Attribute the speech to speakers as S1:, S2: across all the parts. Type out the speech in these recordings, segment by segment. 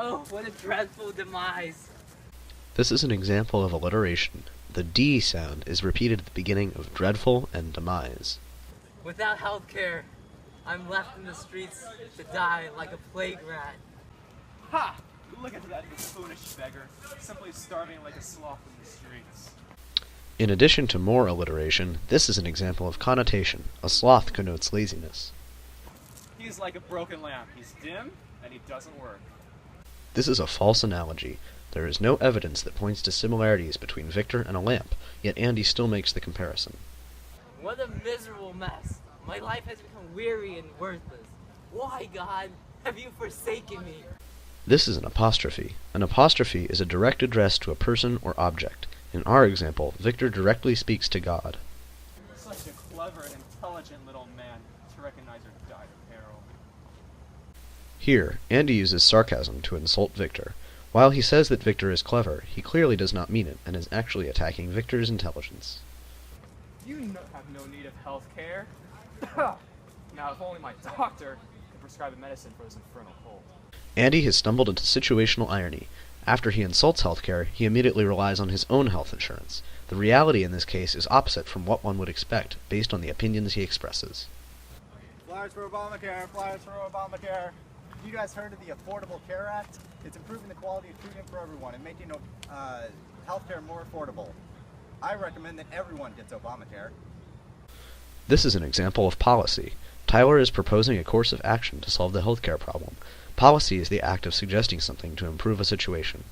S1: Oh, what a dreadful demise.
S2: This is an example of alliteration. The D sound is repeated at the beginning of dreadful and demise.
S1: Without health care, I'm left in the streets to die like a plague rat.
S3: Ha! Look at that buffoonish beggar, simply starving like a sloth in the streets.
S2: In addition to more alliteration, this is an example of connotation. A sloth connotes laziness.
S3: He's like a broken lamp. He's dim, and he doesn't work.
S2: This is a false analogy. There is no evidence that points to similarities between Victor and a lamp, yet Andy still makes the comparison.
S1: What a miserable mess. My life has become weary and worthless. Why, God, have you forsaken me?
S2: This is an apostrophe. An apostrophe is a direct address to a person or object. In our example, Victor directly speaks to God.
S3: Such a clever and intelligent little man to recognize your dire peril.
S2: Here, Andy uses sarcasm to insult Victor. While he says that Victor is clever, he clearly does not mean it and is actually attacking Victor's intelligence.
S3: You have no need of health care. Now, if only my doctor could prescribe a medicine for this infernal cold.
S2: Andy has stumbled into situational irony. After he insults healthcare, he immediately relies on his own health insurance. The reality in this case is opposite from what one would expect, based on the opinions he expresses.
S4: Flyers for Obamacare, flyers for Obamacare. You guys heard of the Affordable Care Act? It's improving the quality of treatment for everyone and making healthcare more affordable. I recommend that everyone gets Obamacare.
S2: This is an example of policy. Tyler is proposing a course of action to solve the healthcare problem. Policy is the act of suggesting something to improve a situation.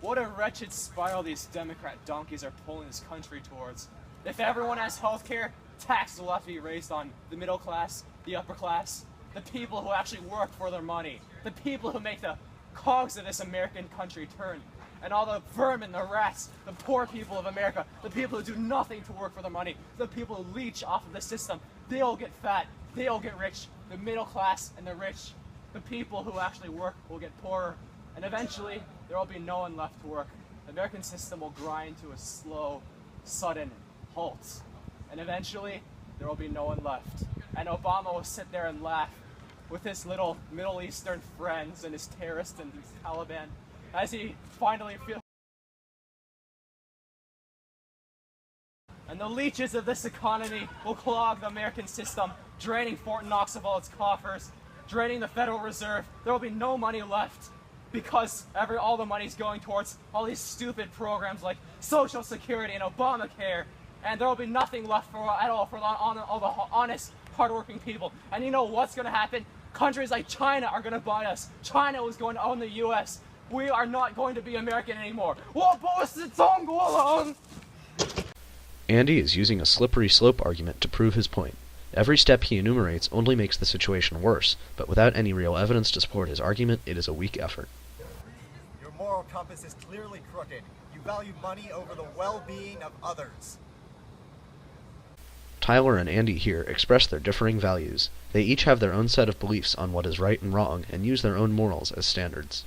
S3: What a wretched spiral these Democrat donkeys are pulling this country towards. If everyone has health care, taxes will have to be raised on the middle class, the upper class, the people who actually work for their money, the people who make the cogs of this American country turn, and all the vermin, the rats, the poor people of America, the people who do nothing to work for their money, the people who leech off of the system. They'll get fat, they'll get rich, the middle class and the rich, the people who actually work will get poorer, and eventually there will be no one left to work. The American system will grind to a slow, sudden halt, and eventually there will be no one left. And Obama will sit there and laugh with his little Middle Eastern friends and his terrorists and his Taliban as he finally feels. And the leeches of this economy will clog the American system, draining Fort Knox of all its coffers, draining the Federal Reserve. There will be no money left because all the money's going towards all these stupid programs like Social Security and Obamacare, and there will be nothing left at all for all the honest, hardworking people. And you know what's going to happen? Countries like China are going to buy us. China was going to own the U.S. We are not going to be American anymore.
S2: Andy is using a slippery slope argument to prove his point. Every step he enumerates only makes the situation worse, but without any real evidence to support his argument, it is a weak effort.
S4: Your moral compass is clearly crooked. You value money over the well-being of others.
S2: Tyler and Andy here express their differing values. They each have their own set of beliefs on what is right and wrong, and use their own morals as standards.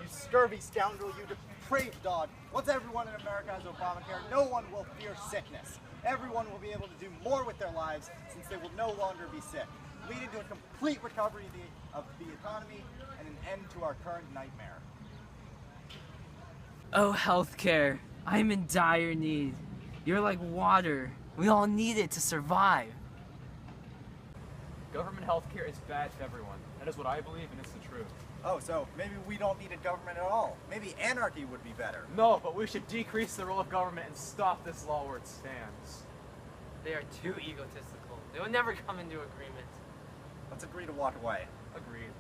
S4: You scurvy scoundrel, you depraved dog. Once everyone in America has Obamacare, no one will fear sickness. Everyone will be able to do more with their lives since they will no longer be sick, leading to a complete recovery of the economy and an end to our current nightmare.
S1: Oh, healthcare. I'm in dire need. You're like water. We all need it to survive.
S3: Government health care is bad for everyone. That is what I believe, and it's the truth.
S4: Oh, so maybe we don't need a government at all. Maybe anarchy would be better.
S3: No, but we should decrease the role of government and stop this law where it stands.
S1: They are too egotistical. They will never come into agreement.
S4: Let's agree to walk away.
S3: Agreed.